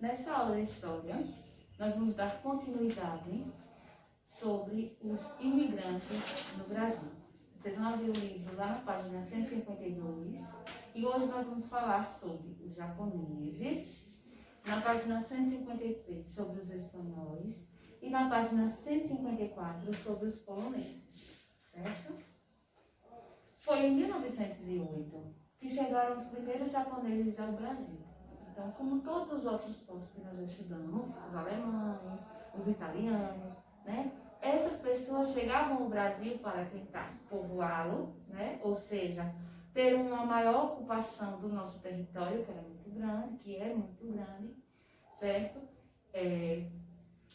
Nessa aula de História, nós vamos dar continuidade sobre os imigrantes no Brasil. Vocês vão abrir o livro lá na página 152 e hoje nós vamos falar sobre os japoneses, na página 153 sobre os espanhóis e na página 154 sobre os poloneses, certo? Foi em 1908 que chegaram os primeiros japoneses ao Brasil. Então, como todos os outros povos que nós estudamos, os alemães, os italianos, né? Essas pessoas chegavam ao Brasil para tentar povoá-lo, né? Ou seja, ter uma maior ocupação do nosso território, que é muito grande, certo?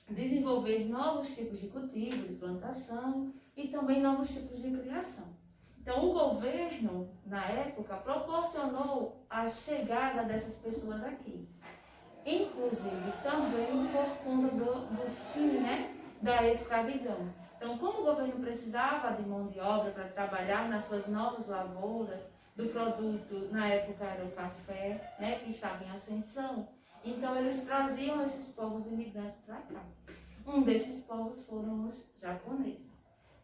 Desenvolver novos tipos de cultivo, de plantação e também novos tipos de criação. Então, o governo, na época, proporcionou a chegada dessas pessoas aqui. Inclusive, também por conta do fim, né, da escravidão. Então, como o governo precisava de mão de obra para trabalhar nas suas novas lavouras, do produto, na época era o café, né, que estava em ascensão, então eles traziam esses povos imigrantes para cá. Um desses povos foram os japoneses.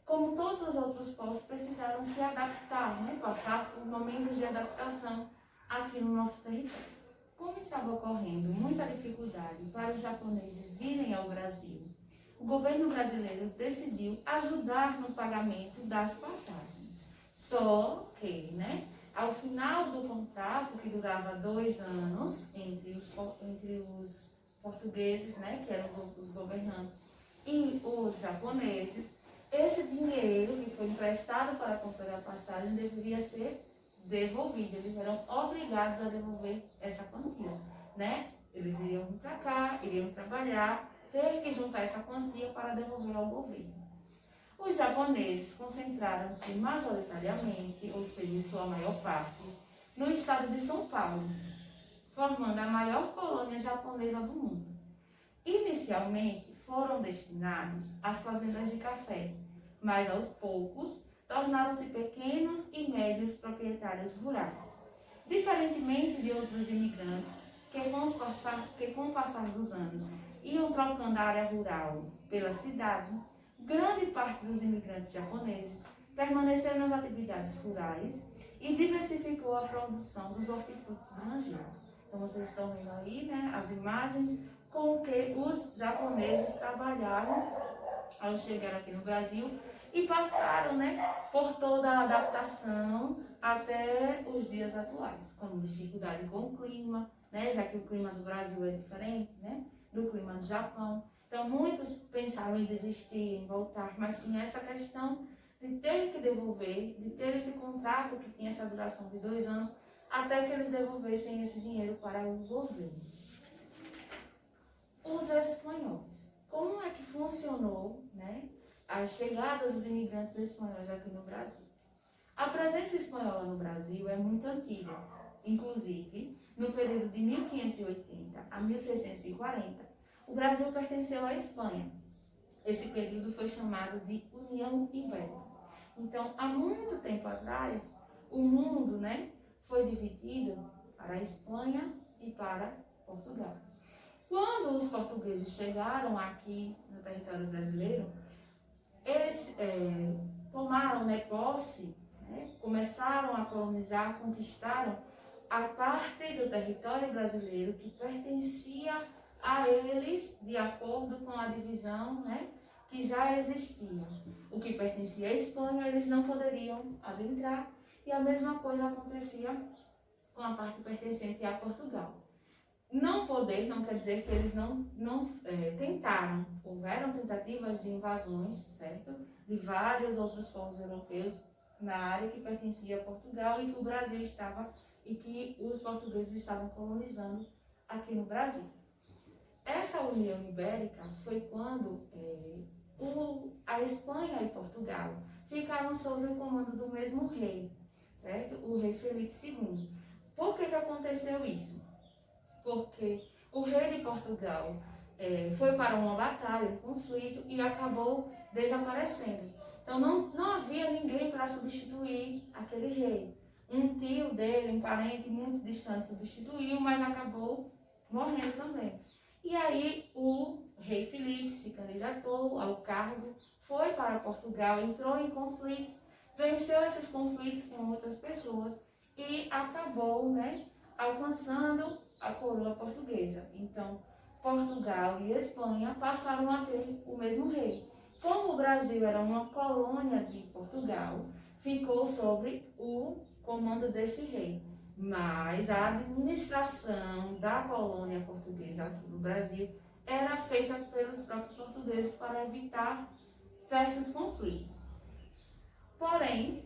Como todos os outros povos, precisaram se adaptar, né? Passar por momentos de adaptação aqui no nosso território. Como estava ocorrendo muita dificuldade para os japoneses virem ao Brasil, o governo brasileiro decidiu ajudar no pagamento das passagens. Só que, né, ao final do contrato, que durava 2 anos entre os portugueses, né, que eram os governantes, e os japoneses, esse dinheiro que foi emprestado para comprar a passagem deveria ser devolvido. Eles eram obrigados a devolver essa quantia, né? Eles iriam vir para cá, iriam trabalhar, ter que juntar essa quantia para devolver ao governo. Os japoneses concentraram-se majoritariamente, ou seja, em sua maior parte, no estado de São Paulo, formando a maior colônia japonesa do mundo. Inicialmente, foram destinados às fazendas de café, mas aos poucos tornaram-se pequenos e médios proprietários rurais. Diferentemente de outros imigrantes que com o passar dos anos iam trocando a área rural pela cidade, grande parte dos imigrantes japoneses permaneceu nas atividades rurais e diversificou a produção dos hortifrutos granjeiros. Então vocês estão vendo aí, né, as imagens com que os japoneses trabalharam ao chegar aqui no Brasil e passaram, né, por toda a adaptação até os dias atuais, como dificuldade com o clima, né, já que o clima do Brasil é diferente, né, do clima do Japão. Então muitos pensaram em desistir, em voltar, mas tinha essa questão de ter que devolver, de ter esse contrato que tinha essa duração de 2 anos, até que eles devolvessem esse dinheiro para o governo. Os espanhóis. Como é que funcionou, né, a chegada dos imigrantes espanhóis aqui no Brasil? A presença espanhola no Brasil é muito antiga. Inclusive, no período de 1580 a 1640, o Brasil pertenceu à Espanha. Esse período foi chamado de União Ibérica. Então, há muito tempo atrás, o mundo, né, foi dividido para a Espanha e para Portugal. Quando os portugueses chegaram aqui no território brasileiro, eles tomaram, né, posse, né, começaram a colonizar, conquistaram a parte do território brasileiro que pertencia a eles de acordo com a divisão, né, que já existia. O que pertencia à Espanha, eles não poderiam adentrar, e a mesma coisa acontecia com a parte pertencente a Portugal. Não poder não quer dizer que eles não tentaram. Houveram tentativas de invasões, certo? De vários outros povos europeus na área que pertencia a Portugal e que o Brasil estava, e que os portugueses estavam colonizando aqui no Brasil. Essa União Ibérica foi quando a Espanha e Portugal ficaram sob o comando do mesmo rei, certo? O rei Felipe II. Por que aconteceu isso? Porque o rei de Portugal foi para uma batalha, um conflito, e acabou desaparecendo. Então não havia ninguém para substituir aquele rei. Um tio dele, um parente muito distante, substituiu, mas acabou morrendo também. E aí o rei Filipe se candidatou ao cargo, foi para Portugal, entrou em conflitos, venceu esses conflitos com outras pessoas e acabou, né, alcançando a coroa portuguesa. Então, Portugal e Espanha passaram a ter o mesmo rei. Como o Brasil era uma colônia de Portugal, ficou sobre o comando desse rei. Mas a administração da colônia portuguesa aqui no Brasil era feita pelos próprios portugueses para evitar certos conflitos. Porém,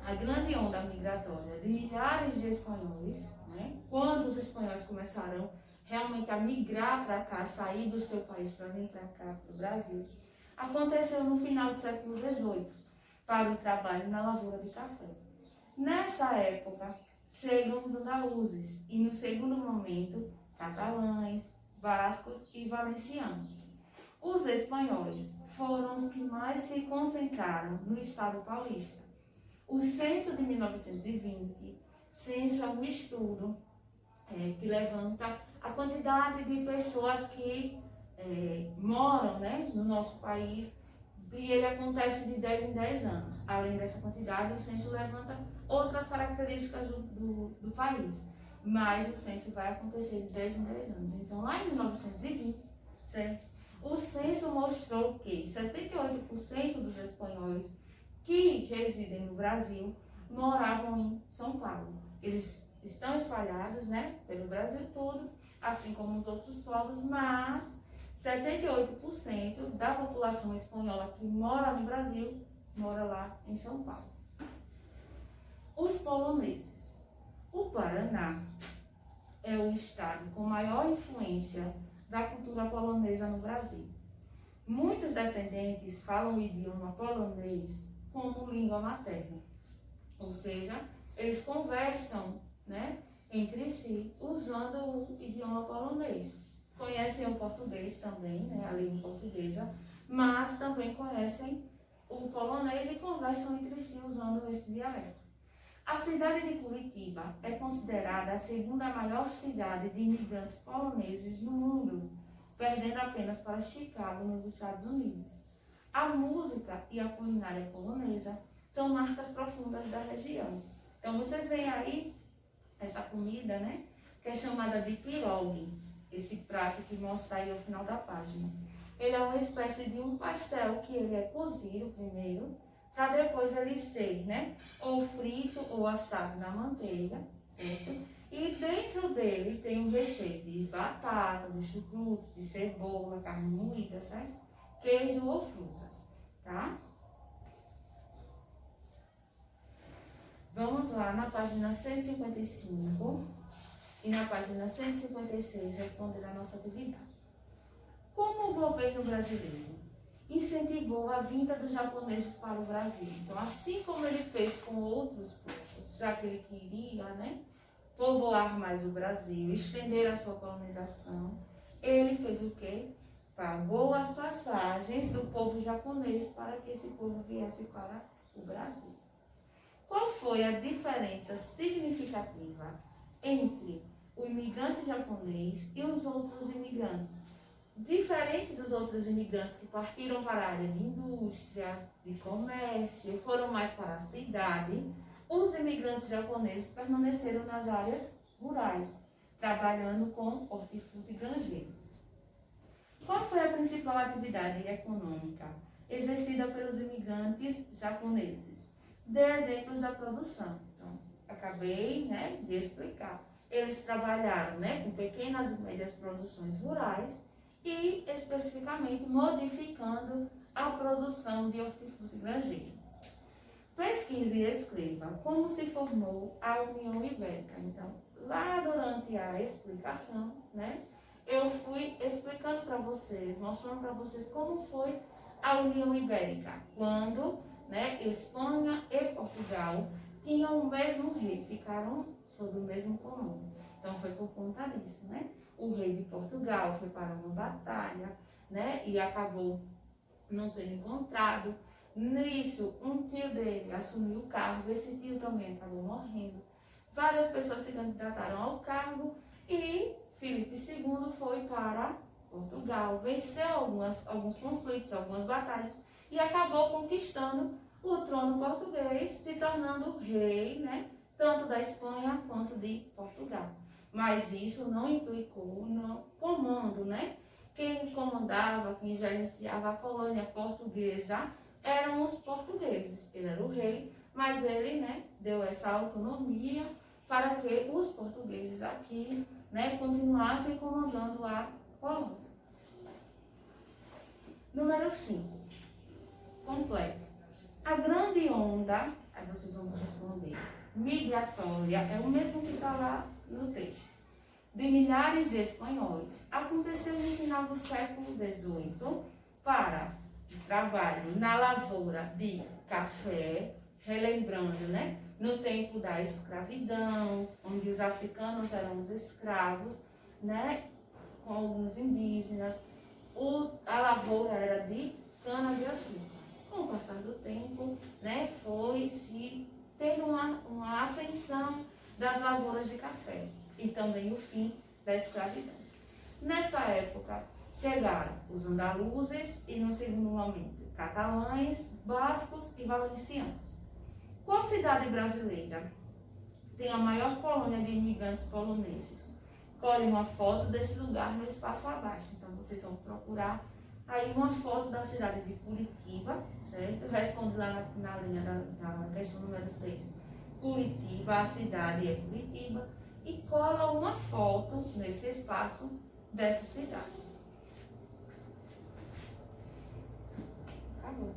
a grande onda migratória de milhares de espanhóis, né, quando os espanhóis começaram realmente a migrar para cá, sair do seu país para vir para cá, para o Brasil, aconteceu no final do século XVIII, para o trabalho na lavoura de café. Nessa época, chegam os andaluzes e, no segundo momento, catalães, bascos e valencianos. Os espanhóis foram os que mais se concentraram no estado paulista. O censo de 1920, censo é um estudo que levanta a quantidade de pessoas que moram, né, no nosso país, e ele acontece de 10 em 10 anos. Além dessa quantidade, o censo levanta outras características do país, mas o censo vai acontecer de 10 em 10 anos. Então, lá em 1920, certo? O censo mostrou que 78% dos espanhóis que residem no Brasil moravam em São Paulo. Eles estão espalhados, né, pelo Brasil todo, assim como os outros povos, mas 78% da população espanhola que mora no Brasil mora lá em São Paulo. Os poloneses. O Paraná é o estado com maior influência da cultura polonesa no Brasil. Muitos descendentes falam o idioma polonês como língua materna, ou seja, eles conversam, né, entre si usando o idioma polonês. Conhecem o português também, né, a língua portuguesa, mas também conhecem o polonês e conversam entre si usando esse dialeto. A cidade de Curitiba é considerada a segunda maior cidade de imigrantes poloneses no mundo, perdendo apenas para Chicago, nos Estados Unidos. A música e a culinária polonesa são marcas profundas da região. Então, vocês veem aí essa comida, né, que é chamada de pierogi, esse prato que mostra aí ao final da página. Ele é uma espécie de um pastel que ele é cozido primeiro, para depois ele ser, né, ou frito ou assado na manteiga, certo? E dentro dele tem um recheio de batata, de chucrute, de cebola, carne moída, certo? Queijo ou frutas, tá? Vamos lá na página 155 e na página 156 responder a nossa atividade. Como o governo brasileiro incentivou a vinda dos japoneses para o Brasil? Então, assim como ele fez com outros povos, já que ele queria, né, povoar mais o Brasil, estender a sua colonização, ele fez o quê? Pagou as passagens do povo japonês para que esse povo viesse para o Brasil. Qual foi a diferença significativa entre o imigrante japonês e os outros imigrantes? Diferente dos outros imigrantes que partiram para a área de indústria, de comércio, foram mais para a cidade, os imigrantes japoneses permaneceram nas áreas rurais, trabalhando com hortifruti e granjeiro. Qual foi a principal atividade econômica exercida pelos imigrantes japoneses? Dê exemplos da produção. Então, acabei, né, de explicar. Eles trabalharam, né, com pequenas e médias produções rurais e, especificamente, modificando a produção de hortifruti granjeiro. Pesquise e escreva como se formou a União Ibérica. Então, lá durante a explicação, né, eu fui explicando para vocês, mostrando para vocês como foi a União Ibérica, quando, né, Espanha e Portugal tinham o mesmo rei, ficaram sob o mesmo comando. Então foi por conta disso, né? O rei de Portugal foi para uma batalha, né, e acabou não sendo encontrado. Nisso, um tio dele assumiu o cargo, esse tio também acabou morrendo. Várias pessoas se candidataram ao cargo e Filipe II foi para Portugal, venceu alguns conflitos, algumas batalhas e acabou conquistando o trono português, se tornando rei, né, tanto da Espanha quanto de Portugal. Mas isso não implicou no comando, né? Quem comandava, quem gerenciava a colônia portuguesa eram os portugueses. Ele era o rei, mas ele, né, deu essa autonomia para que os portugueses aqui, né, continuassem comandando a colônia. Número 5. Complete. A grande onda, aí vocês vão responder, migratória, é o mesmo que está lá no texto, de milhares de espanhóis, aconteceu no final do século XVIII para trabalho na lavoura de café, relembrando, né, no tempo da escravidão, onde os africanos eram os escravos, né, com alguns indígenas, a lavoura era de cana-de-açúcar. Com o passar do tempo, né, foi se tendo uma ascensão das lavouras de café e também o fim da escravidão. Nessa época, chegaram os andaluzes e, no segundo momento, catalães, bascos e valencianos. Qual cidade brasileira tem a maior colônia de imigrantes poloneses? Colhe uma foto desse lugar no espaço abaixo. Então, vocês vão procurar aí uma foto da cidade de Curitiba, certo? Responde lá na linha da questão número 6. Curitiba, a cidade é Curitiba. E cola uma foto nesse espaço dessa cidade. Acabou.